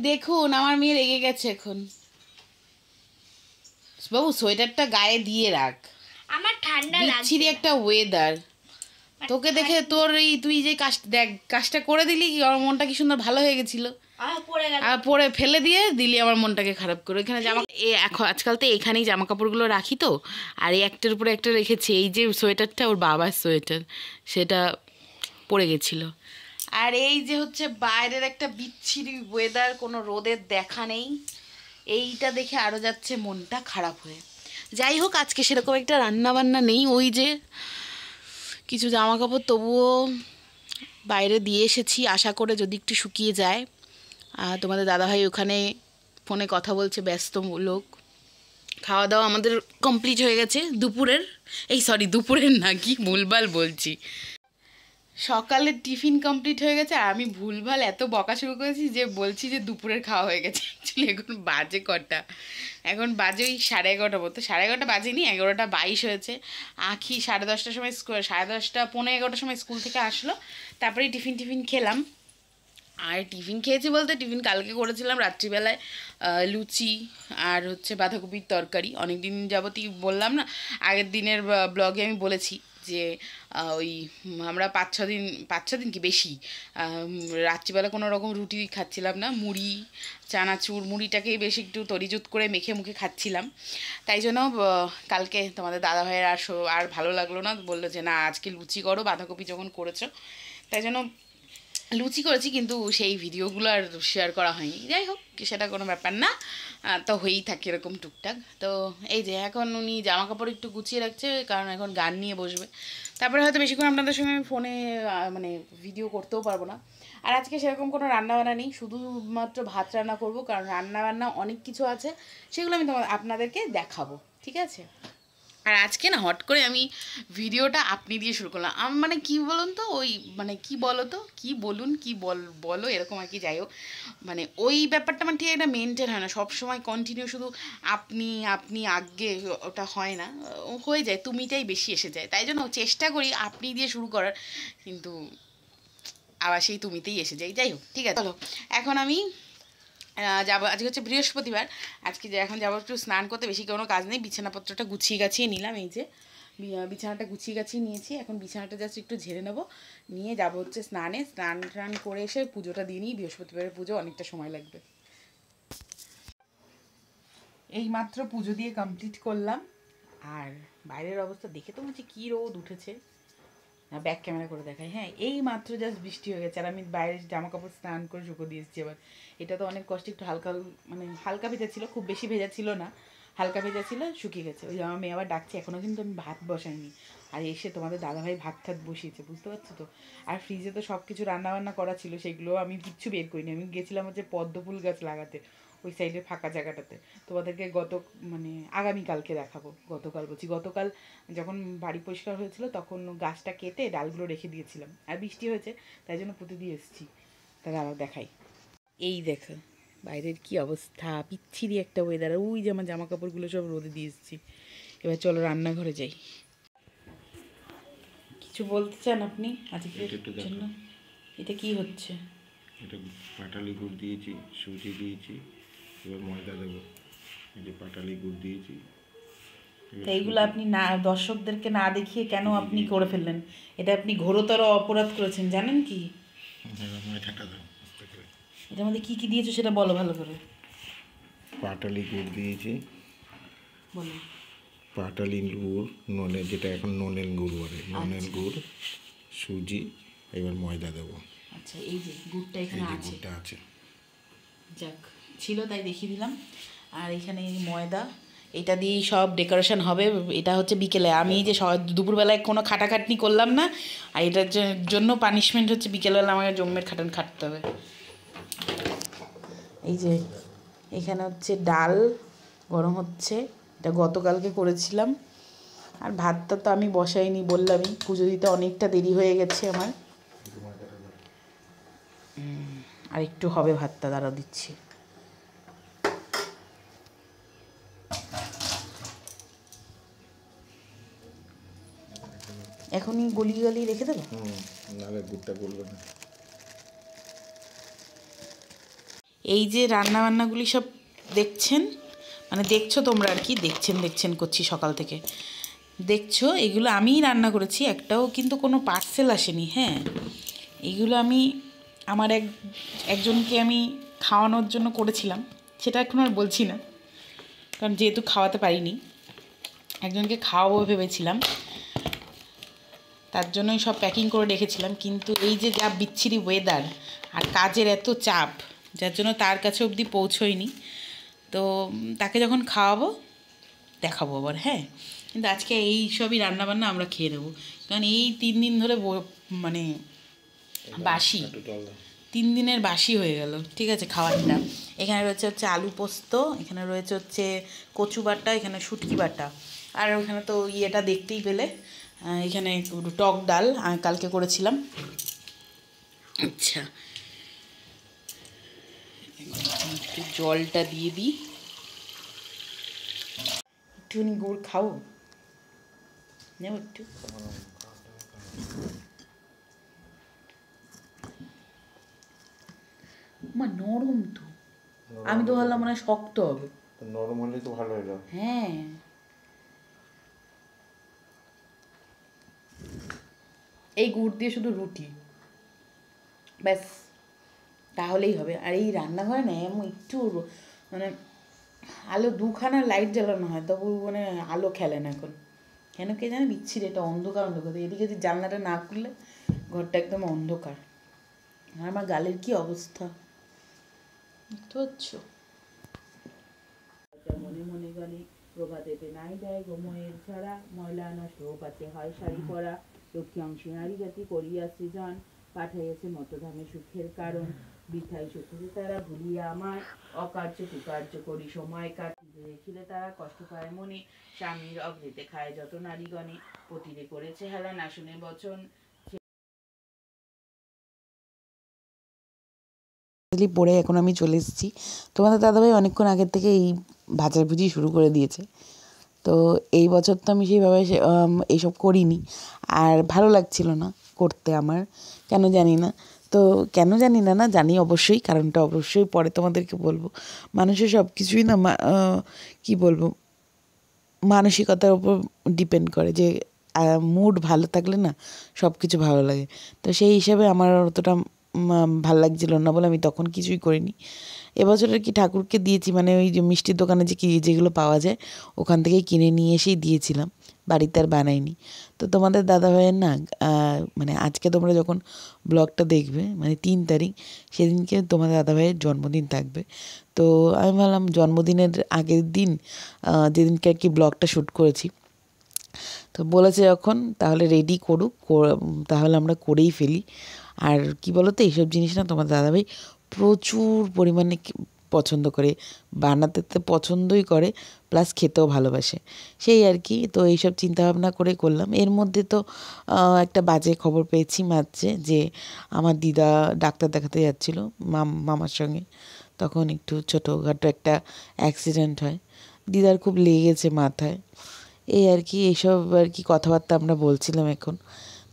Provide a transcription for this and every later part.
দেখুন আমার মেয়ে রেগে গেছে এখন। বাবু সোয়েটারটা গায়ে দিয়ে রাখ, আমার ঠান্ডা লাগছে। বিচ্ছিরি একটা ওয়েদার। তোকে দেখে তোর এই তুই যে কাজটা করে দিলি, কি আমার মনটা কি সুন্দর ভালো হয়ে গেছিল, আর পরে ফেলে দিয়ে দিলি আমার মনটাকে খারাপ করে। এখানে জামা এখন আজকাল তো এখানেই জামা কাপড়গুলো রাখি তো, আর এই একটার উপরে একটা রেখেছি। এই যে সোয়েটারটা ওর বাবার সোয়েটার, সেটা পড়ে গেছিলো। আর এই যে হচ্ছে বাইরের একটা বিচ্ছিরি ওয়েদার, কোনো রোদের দেখা নেই, এইটা দেখে আরও যাচ্ছে মনটা খারাপ হয়ে। যাই হোক, আজকে সেরকম একটা রান্না বান্না নেই। ওই যে কিছু জামা কাপড় তবুও বাইরে দিয়ে এসেছি, আশা করে যদি একটু শুকিয়ে যায়। তোমাদের দাদাভাই ওখানে ফোনে কথা বলছে, ব্যস্ত লোক। খাওয়া দাওয়া আমাদের কমপ্লিট হয়ে গেছে দুপুরের, দুপুরের না, কি ভুলভাল বলছি, সকালের টিফিন কমপ্লিট হয়ে গেছে। আর আমি ভুলভাল এত বকা শুরু করেছি যে বলছি যে দুপুরের খাওয়া হয়ে গেছে। অ্যাকচুয়ালি এখন বাজে কটা, এখন বাজে ওই 11:30 মতো, 11:30 বাজেনি, 11:22 হয়েছে। আখি 10:30টার সময় 10:30 পৌনে 11টার সময় স্কুল থেকে আসলো, তারপরে টিফিন খেলাম। আর টিফিন খেয়েছি বলতে, টিফিন কালকে করেছিলাম রাত্রিবেলায় লুচি আর হচ্ছে বাঁধাকপির তরকারি। অনেক দিন যাবতই বললাম না, আগের দিনের ব্লগে আমি বলেছি যে ওই আমরা 5-6 দিন কি বেশি রাত্রিবেলা কোনো রকম রুটি খাচ্ছিলাম না, মুড়ি চানাচুর, মুড়িটাকেই বেশি একটু তরিজুত করে মেখে মুখে খাচ্ছিলাম। তাই জন্য কালকে তোমাদের দাদাভাইয়ের আর ভালো লাগলো না, বললো যে না আজকে লুচি করো, বাঁধাকপি যখন করেছো। তাই জন্য লুচি করেছি, কিন্তু সেই ভিডিওগুলো আর শেয়ার করা হয়নি। যাই হোক, সেটা কোনো ব্যাপার না, তো হয়েই থাকে এরকম টুকটাক। তো এই যে এখন উনি জামা কাপড় একটু গুছিয়ে রাখছে, কারণ এখন গান নিয়ে বসবে। তারপরে হয়তো বেশিক্ষণ আপনাদের সঙ্গে আমি ফোনে মানে ভিডিও করতেও পারবো না। আর আজকে সেরকম কোনো রান্নাবান্না নেই, শুধুমাত্র ভাত রান্না করব, কারণ রান্নাবান্না অনেক কিছু আছে, সেগুলো আমি আপনাদেরকে দেখাবো, ঠিক আছে। আর আজকে না হট করে আমি ভিডিওটা আপনি দিয়ে শুরু করলাম। মানে কি বলুন তো, ওই মানে কি বলো তো, কি বলুন, কি বলো এরকম আর কি। যাই হোক, মানে ওই ব্যাপারটা মানে ঠিক একটা মেনটেন হয় না, সবসময় কন্টিনিউ শুধু আপনি আপনি আগে, ওটা হয় না, হয়ে যায় তুমিটাই বেশি এসে যায়। তাই জন্য চেষ্টা করি আপনি দিয়ে শুরু করার, কিন্তু আবার সেই তুমিতেই এসে যাই। যাই হোক, ঠিক আছে, চলো এখন আমি যাবো। আজকে হচ্ছে বৃহস্পতিবার, আজকে এখন যাবো একটু স্নান করতে, বেশি কোনো কাজ নেই। বিছানাপত্রটা গুছিয়ে গাছিয়ে নিলাম, এই যে বিছানাটা গুছিয়ে গাছিয়ে নিয়েছি। এখন বিছানাটা জাস্ট একটু ঝেড়ে নেবো, নিয়ে যাবো হচ্ছে স্নান টান করে এসে পুজোটা দিয়ে নিই। বৃহস্পতিবারের পুজো অনেকটা সময় লাগবে। এই মাত্র পুজো দিয়ে কমপ্লিট করলাম, আর বাইরের অবস্থা দেখে তো মনে হচ্ছে কী রোদ উঠেছে। ব্যাক ক্যামেরা করে দেখাই, হ্যাঁ এই মাত্র জাস্ট বৃষ্টি হয়ে গেছে, আর আমি বাইরে জামা কাপড় স্নান করে শুকো দিয়ে এসেছি। আবার এটা তো অনেক কষ্ট, একটু হালকা মানে হালকা ভেজা ছিল, খুব বেশি ভেজা ছিল না, হালকা ভেজা ছিল, শুকিয়ে গেছে। ওই আমার মেয়ে আবার ডাকছে, এখনও কিন্তু আমি ভাত বসাইনি। আর এসে তোমাদের দাদাভাই ভাত বসিয়েছে, বুঝতে পারছো তো। আর ফ্রিজে তো সব কিছু রান্নাবান্না করা ছিল, সেগুলো আমি কিচ্ছু বের করিনি। আমি গেছিলাম হচ্ছে পদ্ম ফুল গাছ লাগাতে ওই সাইডের ফাঁকা জায়গাটাতে। তোমাদেরকে আগামীকালকে দেখাবো। গতকাল যখন বাড়ি পরিষ্কার হয়েছিল তখন গাছটা কেটে ডালগুলো রেখে দিয়েছিলাম, আর বৃষ্টি হয়েছে তাই জন্য পুঁতে দিয়ে এসেছি। তাহলে আবার দেখাই, এই দেখো বাইরের কি অবস্থা, বিচ্ছিরি একটা ওয়েদার। ওই যে আমার জামা কাপড়গুলো সব রোদে দিয়ে এসেছি। এবার চলো রান্নাঘরে যাই। কিছু বলতে চান আপনি আজকের জন্য? এটা কি হচ্ছে? এটা পাটালি গুড় দিয়েছি, সুজি দিয়েছি, এবার ময়দা দেবো। এই যে পাটালি গুড় দিয়েছি। এইগুলো আপনি না দর্শকদেরকে না দেখিয়ে কেন আপনি করে ফেললেন? এটা আপনি ঘোরতর অপরাধ করেছেন, জানেন কি? এটার মধ্যে কি কি দিয়েছো সেটা বলো ভালো করে। পাটালি গুড় দিয়েছি, বলো। পাটালি গুড়, ননের, যেটা এখন ননের গুড় বলে, ননের গুড়, সুজি, এবার ময়দা দেবো। আচ্ছা, এই যে গুড়টা এখানে আছে, গুড়টা আছে, যাক ছিল তাই দেখিয়ে দিলাম। আর এখানে ময়দা, এটা দিয়েই সব ডেকোরেশন হবে। এটা হচ্ছে বিকেলে, আমি যে দুপুরবেলায় কোনো খাটাখাটনি করলাম না, আর এটার জন্য পানিশমেন্ট হচ্ছে বিকেলবেলা আমাকে জম্মের খাটতে হবে। এই যে এখানে হচ্ছে ডাল গরম হচ্ছে, এটা গতকালকে করেছিলাম। আর ভাতটা তো আমি বসাইনি, বললামই পুজো দিতে অনেকটা দেরি হয়ে গেছে আমার। আর একটু হবে ভাতটা, দাঁড়া দিচ্ছি। এখনই গলিয়ে রেখে দেবো, নাহলে গুড়টা গলবে না। এই যে রান্নাবান্নাগুলি সব দেখছেন, মানে দেখছো তোমরা আর কি, দেখছেন করছি সকাল থেকে, দেখছো এগুলো আমিই রান্না করেছি, একটাও কিন্তু কোনো পার্সেল আসেনি। হ্যাঁ, এগুলো আমি আমার একজনকে আমি খাওয়ানোর জন্য করেছিলাম, সেটা এখন আর বলছি না, কারণ যেহেতু খাওয়াতে পারিনি, একজনকে খাওয়াবো ভেবেছিলাম, তার জন্যই সব প্যাকিং করে রেখেছিলাম। কিন্তু এই যে যা বিচ্ছিরি ওয়েদার আর কাজের এত চাপ, যার জন্য তার কাছে অবধি পৌঁছোয়নি। তো তাকে যখন খাওয়াবো দেখাবো আবার। হ্যাঁ, কিন্তু আজকে এই সবই রান্নাবান্না আমরা খেয়ে নেবো, কারণ এই 3 দিন ধরে মানে বাসি, 3 দিনের বাসি হয়ে গেল। ঠিক আছে, খাবারটা এখানে রয়েছে হচ্ছে আলু পোস্ত, এখানে রয়েছে হচ্ছে কচু বাটা, এখানে শুটকি বাটা, আর ওখানে তো ইয়েটা দেখতেই পেলে, এখানে টক ডাল কালকে করেছিলাম। আচ্ছা, একটু জলটা দিয়ে দিই, একটুখানি গুড় খাও, নেব একটু। মা নরম তো, আমি তো ভাবলাম মানে শক্ত হবে। নরম হলে তো ভালো হলো। হ্যাঁ, এই গুড় দিয়ে শুধু রুটি, ব্যাস, তাহলেই হবে। আর এই রান্নাঘরে না এমন একটু মানে আলো 2খানা লাইট জ্বালানো হয়, তবু মানে আলো খেলে না এখন, কেন কে জানে, বিচ্ছিরি এটা অন্ধকার অন্ধকার। এদিকে যদি জানলাটা না খুললে ঘরটা একদম অন্ধকার। আর আমার গালের কি অবস্থা বুঝতে পারছো। মনে মনে গানে প্রভাতেতে নাই দেয় গোময়ের ছড়া, ময়লা নষ্ট পাতে হয় শাড়ি পরা, লক্ষ্মী অংশী নারী জাতি করিয়া সৃজন, পাঠাইয়াছে মতধামে সুখের কারণ, বৃথাই সুখে তারা ভুলিয়া আমায়, অকার্য কুকার্য করি সময় কাটিতে দেখিলে তারা কষ্ট পায় মনে, স্বামীর অগ্রিতে খায় যত নারীগণে, পতিরে করেছে হেলা না শুনে বচন। পড়ে এখন আমি চলে এসেছি। তোমাদের দাদাভাই অনেকক্ষণ আগের থেকে এই ভাজাভুজি শুরু করে দিয়েছে। তো এই বছর তো আমি সেইভাবে এইসব করিনি, আর ভালো লাগছিল না করতে আমার, কেন জানি না। তো কেন জানি না, না জানি অবশ্যই, কারণটা অবশ্যই পরে তোমাদেরকে বলবো। মানুষের সব কিছুই না কী বলবো, মানসিকতার উপর ডিপেন্ড করে, যে মুড ভালো থাকলে না সব কিছু ভালো লাগে। তো সেই হিসাবে আমার অতটা ভাল লাগছিল না বলে আমি তখন কিছুই করিনি। এবছর আর কি ঠাকুরকে দিয়েছি, মানে ওই যে মিষ্টির দোকানে যেগুলো পাওয়া যায় ওখান থেকেই কিনে নিয়ে এসেই দিয়েছিলাম, বাড়িতে আর বানাইনি। তো তোমাদের দাদাভাইয়ের না মানে আজকে তোমরা যখন ব্লগটা দেখবে, মানে 3 তারিখ, সেদিনকে তোমাদের দাদাভাইয়ের জন্মদিন থাকবে। তো আমি ভাবলাম জন্মদিনের আগের দিন, যেদিনকে আর কি ব্লগটা শ্যুট করেছি, তো বলেছে যখন তাহলে রেডি করুক, তাহলে আমরা করেই ফেলি। আর কি বলো তো, এইসব জিনিস না তোমার দাদাভাই প্রচুর পরিমাণে পছন্দ করে, বানাতে তো পছন্দই করে, প্লাস খেতেও ভালোবাসে, সেই আর কি। তো এইসব চিন্তাভাবনা করে করলাম। এর মধ্যে তো একটা বাজে খবর পেয়েছি মাঝে, যে আমার দিদা ডাক্তার দেখাতে যাচ্ছিল মামার সঙ্গে, তখন একটু ছোটোখাটো একটা অ্যাক্সিডেন্ট হয়, দিদার খুব লেগেছে মাথায়, এই আর কি। এইসব আর কি কথাবার্তা আমরা বলছিলাম এখন।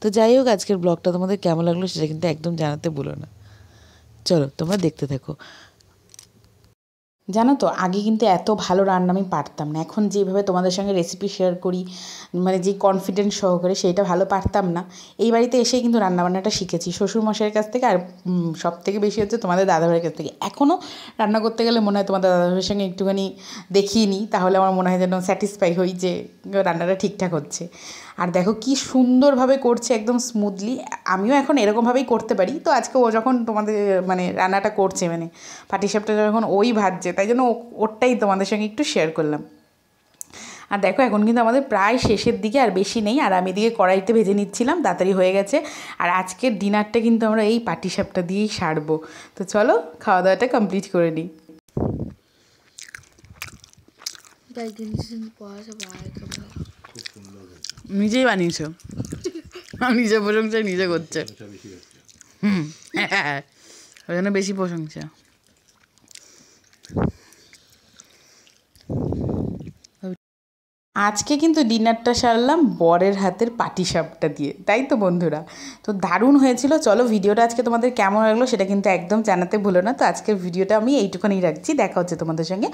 তো যাই হোক, আজকের ব্লগটা তোমাদের কেমন লাগলো সেটা কিন্তু একদম জানাতে ভুলো না। চলো তোমরা দেখতে থাকো। জানো তো, আগে কিন্তু এত ভালো রান্না আমি পারতাম না, এখন যেভাবে তোমাদের সঙ্গে রেসিপি শেয়ার করি, মানে যে কনফিডেন্স সহকারে, সেইটা ভালো পারতাম না। এই বাড়িতে এসেই কিন্তু রান্নাবান্নাটা শিখেছি শ্বশুরমশাইয়ের কাছ থেকে, আর সব থেকে বেশি হচ্ছে তোমাদের দাদাভাইয়ের কাছ থেকে। এখনও রান্না করতে গেলে মনে হয় তোমাদের দাদাভাইয়ের সঙ্গে একটুখানি দেখিয়ে নিই, তাহলে আমার মনে হয় যেন স্যাটিসফাই হই যে রান্নাটা ঠিকঠাক হচ্ছে। আর দেখো কি সুন্দরভাবে করছে, একদম স্মুথলি। আমিও এখন এরকমভাবেই করতে পারি। তো আজকে ও যখন তোমাদের মানে রান্নাটা করছে, মানে পাটিসাপটা যখন ওই ভাজছে, তাই জন্য ওরটাই তোমাদের সঙ্গে একটু শেয়ার করলাম। আর দেখো এখন কিন্তু আমাদের প্রায় শেষের দিকে, আর বেশি নেই। আর আমি এদিকে কড়াইতে ভেজে নিচ্ছিলাম, তাড়াতাড়ি হয়ে গেছে। আর আজকের ডিনারটা কিন্তু আমরা এই পাটিসাপটা দিয়েই সারবো। তো চলো খাওয়া দাওয়াটা কমপ্লিট করে নিই। নিজেই বানিয়েছো, নিজে প্রশংসা নিজে করছে। হ্যাঁ, ওই জন্য বেশি প্রশংসা। আজকে কিন্তু ডিনারটা সারলাম বরের হাতের পাটিসাপটা দিয়ে, তাই তো বন্ধুরা? তো দারুণ হয়েছিল। চলো ভিডিওটা আজকে তোমাদের কেমন লাগলো সেটা কিন্তু একদম জানাতে ভুলো না। তো আজকের ভিডিওটা আমি এইটুখানি রাখছি, দেখা হচ্ছে তোমাদের সঙ্গে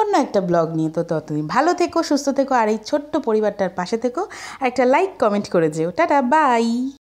অন্য একটা ব্লগ নিয়ে। তো ততদিন ভালো থেকো, সুস্থ থেকো, আর এই ছোট্ট পরিবারটার পাশে থেকো, আর একটা লাইক কমেন্ট করে যেও। Ta ta, by.